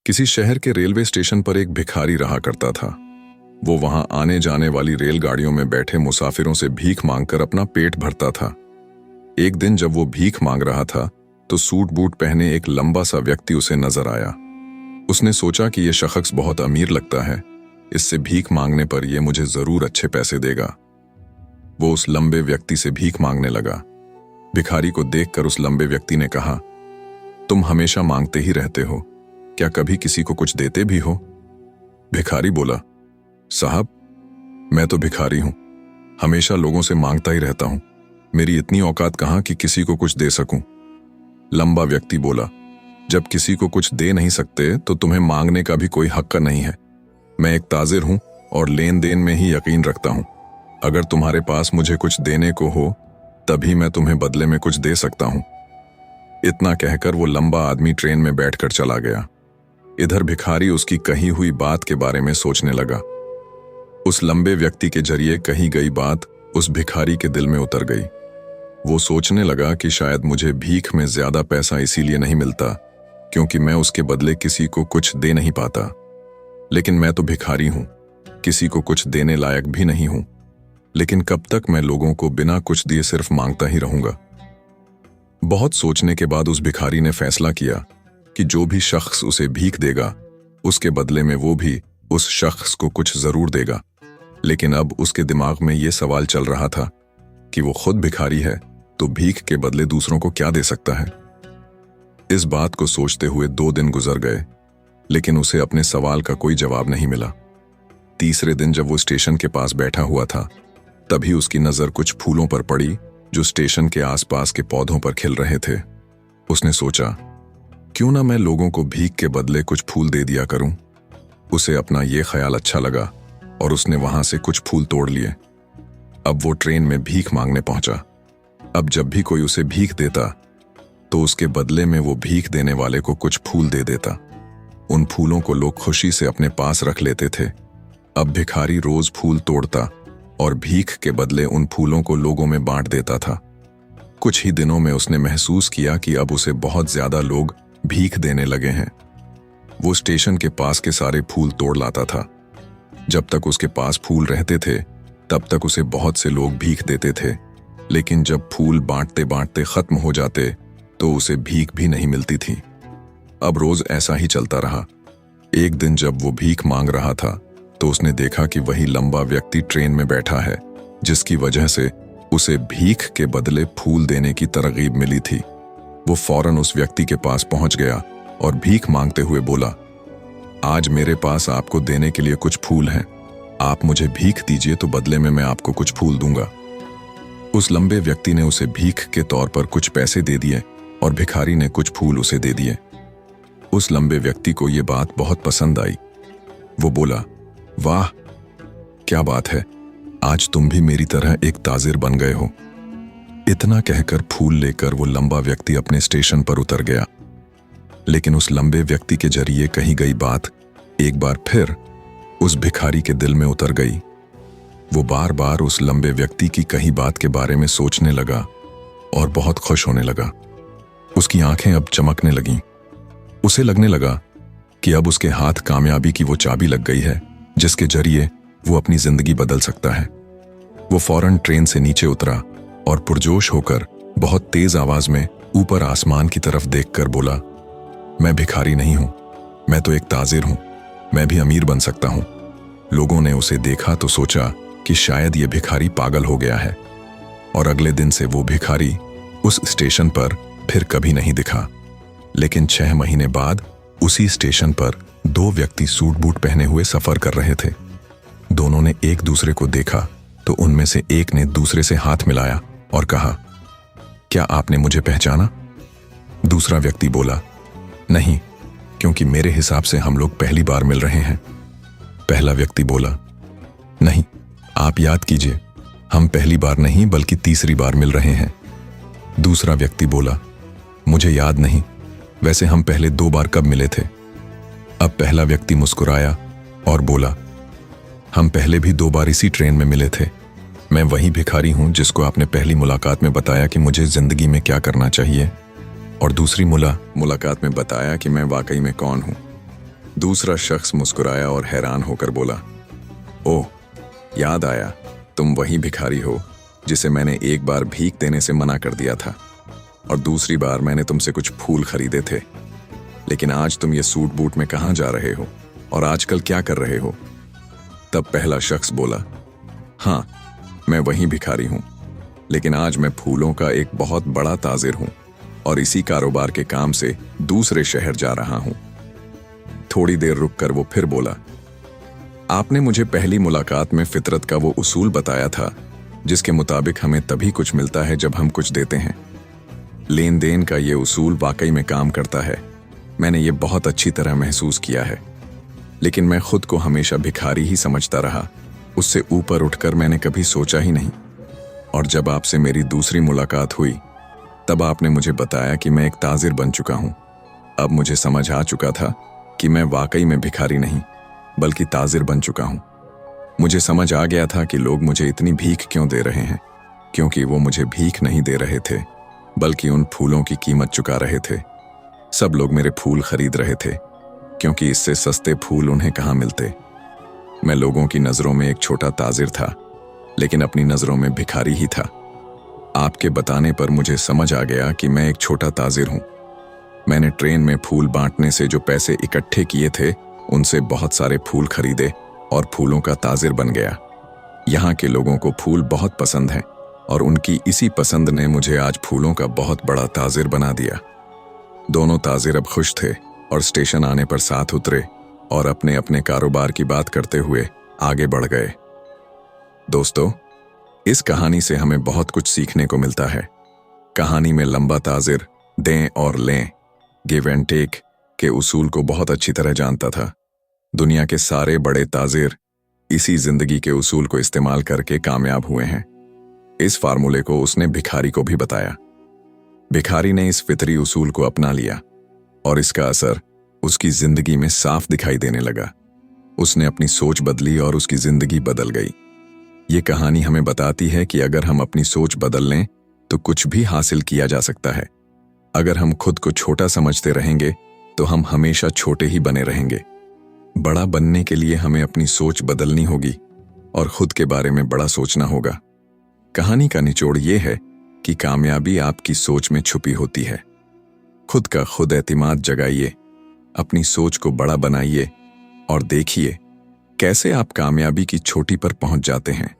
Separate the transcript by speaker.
Speaker 1: किसी शहर के रेलवे स्टेशन पर एक भिखारी रहा करता था। वो वहां आने जाने वाली रेलगाड़ियों में बैठे मुसाफिरों से भीख मांगकर अपना पेट भरता था। एक दिन जब वो भीख मांग रहा था तो सूट बूट पहने एक लंबा सा व्यक्ति उसे नजर आया। उसने सोचा कि यह शख्स बहुत अमीर लगता है, इससे भीख मांगने पर यह मुझे जरूर अच्छे पैसे देगा। वो उस लंबे व्यक्ति से भीख मांगने लगा। भिखारी को देखकर उस लंबे व्यक्ति ने कहा, तुम हमेशा मांगते ही रहते हो, क्या कभी किसी को कुछ देते भी हो? भिखारी बोला, साहब, मैं तो भिखारी हूं, हमेशा लोगों से मांगता ही रहता हूं, मेरी इतनी औकात कहां कि किसी को कुछ दे सकूं। लंबा व्यक्ति बोला, जब किसी को कुछ दे नहीं सकते तो तुम्हें मांगने का भी कोई हक नहीं है। मैं एक ताजिर हूं और लेन देन में ही यकीन रखता हूं। अगर तुम्हारे पास मुझे कुछ देने को हो तभी मैं तुम्हें बदले में कुछ दे सकता हूं। इतना कहकर वो लंबा आदमी ट्रेन में बैठकर चला गया। इधर भिखारी उसकी कही हुई बात के बारे में सोचने लगा। उस लंबे व्यक्ति के जरिए कही गई बात उस भिखारी के दिल में उतर गई। वो सोचने लगा कि शायद मुझे भीख में ज्यादा पैसा इसीलिए नहीं मिलता क्योंकि मैं उसके बदले किसी को कुछ दे नहीं पाता, लेकिन मैं तो भिखारी हूं, किसी को कुछ देने लायक भी नहीं हूं। लेकिन कब तक मैं लोगों को बिना कुछ दिए सिर्फ मांगता ही रहूंगा? बहुत सोचने के बाद उस भिखारी ने फैसला किया कि जो भी शख्स उसे भीख देगा उसके बदले में वो भी उस शख्स को कुछ जरूर देगा। लेकिन अब उसके दिमाग में ये सवाल चल रहा था कि वो खुद भिखारी है तो भीख के बदले दूसरों को क्या दे सकता है। इस बात को सोचते हुए 2 दिन गुजर गए, लेकिन उसे अपने सवाल का कोई जवाब नहीं मिला। तीसरे दिन जब वो स्टेशन के पास बैठा हुआ था तभी उसकी नजर कुछ फूलों पर पड़ी जो स्टेशन के आसपास के पौधों पर खिल रहे थे। उसने सोचा, क्यों ना मैं लोगों को भीख के बदले कुछ फूल दे दिया करूं। उसे अपना ये ख्याल अच्छा लगा और उसने वहां से कुछ फूल तोड़ लिए। अब वो ट्रेन में भीख मांगने पहुंचा। अब जब भी कोई उसे भीख देता तो उसके बदले में वो भीख देने वाले को कुछ फूल दे देता। उन फूलों को लोग खुशी से अपने पास रख लेते थे। अब भिखारी रोज फूल तोड़ता और भीख के बदले उन फूलों को लोगों में बांट देता था। कुछ ही दिनों में उसने महसूस किया कि अब उसे बहुत ज्यादा लोग भीख देने लगे हैं। वो स्टेशन के पास के सारे फूल तोड़ लाता था। जब तक उसके पास फूल रहते थे तब तक उसे बहुत से लोग भीख देते थे, लेकिन जब फूल बांटते बांटते खत्म हो जाते तो उसे भीख भी नहीं मिलती थी। अब रोज ऐसा ही चलता रहा। एक दिन जब वो भीख मांग रहा था तो उसने देखा कि वही लंबा व्यक्ति ट्रेन में बैठा है, जिसकी वजह से उसे भीख के बदले फूल देने की तरगीब मिली थी। वो फौरन उस व्यक्ति के पास पहुंच गया और भीख मांगते हुए बोला, आज मेरे पास आपको देने के लिए कुछ फूल हैं, आप मुझे भीख दीजिए तो बदले में मैं आपको कुछ फूल दूंगा। उस लंबे व्यक्ति ने उसे भीख के तौर पर कुछ पैसे दे दिए और भिखारी ने कुछ फूल उसे दे दिए। उस लंबे व्यक्ति को यह बात बहुत पसंद आई। वो बोला, वाह, क्या बात है, आज तुम भी मेरी तरह एक ताजिर बन गए हो। इतना कहकर फूल लेकर वो लंबा व्यक्ति अपने स्टेशन पर उतर गया। लेकिन उस लंबे व्यक्ति के जरिए कही गई बात एक बार फिर उस भिखारी के दिल में उतर गई। वो बार बार उस लंबे व्यक्ति की कही बात के बारे में सोचने लगा और बहुत खुश होने लगा। उसकी आंखें अब चमकने लगीं। उसे लगने लगा कि अब उसके हाथ कामयाबी की वो चाबी लग गई है जिसके जरिए वो अपनी जिंदगी बदल सकता है। वो फौरन ट्रेन से नीचे उतरा और पुरजोश होकर बहुत तेज आवाज में ऊपर आसमान की तरफ देखकर बोला, मैं भिखारी नहीं हूं, मैं तो एक ताजिर हूं, मैं भी अमीर बन सकता हूं। लोगों ने उसे देखा तो सोचा कि शायद ये भिखारी पागल हो गया है, और अगले दिन से वो भिखारी उस स्टेशन पर फिर कभी नहीं दिखा। लेकिन 6 महीने बाद उसी स्टेशन पर 2 व्यक्ति सूट बूट पहने हुए सफर कर रहे थे। दोनों ने एक दूसरे को देखा तो उनमें से एक ने दूसरे से हाथ मिलाया और कहा, क्या आपने मुझे पहचाना? दूसरा व्यक्ति बोला, नहीं, क्योंकि मेरे हिसाब से हम लोग पहली बार मिल रहे हैं। पहला व्यक्ति बोला, नहीं, आप याद कीजिए, हम पहली बार नहीं बल्कि तीसरी बार मिल रहे हैं। दूसरा व्यक्ति बोला, मुझे याद नहीं, वैसे हम पहले 2 बार कब मिले थे? अब पहला व्यक्ति मुस्कुराया और बोला, हम पहले भी 2 बार इसी ट्रेन में मिले थे। मैं वही भिखारी हूं जिसको आपने पहली मुलाकात में बताया कि मुझे जिंदगी में क्या करना चाहिए, और दूसरी मुलाकात में बताया कि मैं वाकई में कौन हूं। दूसरा शख्स मुस्कुराया और हैरान होकर बोला, ओह, याद आया, तुम वही भिखारी हो जिसे मैंने एक बार भीख देने से मना कर दिया था और दूसरी बार मैंने तुमसे कुछ फूल खरीदे थे। लेकिन आज तुम ये सूट बूट में कहाँ जा रहे हो और आजकल क्या कर रहे हो? तब पहला शख्स बोला, हाँ, मैं वही भिखारी हूं, लेकिन आज मैं फूलों का एक बहुत बड़ा ताजिर हूं और इसी कारोबार के काम से दूसरे शहर जा रहा हूं। थोड़ी देर रुककर वो फिर बोला, आपने मुझे पहली मुलाकात में फितरत का वो उसूल बताया था जिसके मुताबिक हमें तभी कुछ मिलता है जब हम कुछ देते हैं। लेन देन का ये उसूल वाकई में काम करता है। मैंने ये बहुत अच्छी तरह महसूस किया है, लेकिन मैं खुद को हमेशा भिखारी ही समझता रहा। उससे ऊपर उठकर मैंने कभी सोचा ही नहीं। और जब आपसे मेरी दूसरी मुलाकात हुई तब आपने मुझे बताया कि मैं एक ताजिर बन चुका हूं। अब मुझे समझ आ चुका था कि मैं वाकई में भिखारी नहीं बल्कि ताजिर बन चुका हूं। मुझे समझ आ गया था कि लोग मुझे इतनी भीख क्यों दे रहे हैं, क्योंकि वो मुझे भीख नहीं दे रहे थे बल्कि उन फूलों की कीमत चुका रहे थे। सब लोग मेरे फूल खरीद रहे थे क्योंकि इससे सस्ते फूल उन्हें कहाँ मिलते। मैं लोगों की नज़रों में एक छोटा ताजिर था, लेकिन अपनी नज़रों में भिखारी ही था। आपके बताने पर मुझे समझ आ गया कि मैं एक छोटा ताजिर हूं। मैंने ट्रेन में फूल बांटने से जो पैसे इकट्ठे किए थे उनसे बहुत सारे फूल खरीदे और फूलों का ताजिर बन गया। यहाँ के लोगों को फूल बहुत पसंद हैं और उनकी इसी पसंद ने मुझे आज फूलों का बहुत बड़ा ताजिर बना दिया। दोनों ताजिर अब खुश थे और स्टेशन आने पर साथ उतरे और अपने अपने कारोबार की बात करते हुए आगे बढ़ गए। दोस्तों, इस कहानी से हमें बहुत कुछ सीखने को मिलता है। कहानी में लंबा ताजिर दें और लें, गिव एंड टेक के उसूल को बहुत अच्छी तरह जानता था। दुनिया के सारे बड़े ताजिर इसी जिंदगी के उसूल को इस्तेमाल करके कामयाब हुए हैं। इस फार्मूले को उसने भिखारी को भी बताया। भिखारी ने इस फितरी उसूल को अपना लिया और इसका असर उसकी जिंदगी में साफ दिखाई देने लगा। उसने अपनी सोच बदली और उसकी जिंदगी बदल गई। ये कहानी हमें बताती है कि अगर हम अपनी सोच बदल लें तो कुछ भी हासिल किया जा सकता है। अगर हम खुद को छोटा समझते रहेंगे तो हम हमेशा छोटे ही बने रहेंगे। बड़ा बनने के लिए हमें अपनी सोच बदलनी होगी और खुद के बारे में बड़ा सोचना होगा। कहानी का निचोड़ ये है कि कामयाबी आपकी सोच में छुपी होती है। खुद का खुद एतिमाद जगाइए, अपनी सोच को बड़ा बनाइए और देखिए कैसे आप कामयाबी की चोटी पर पहुंच जाते हैं।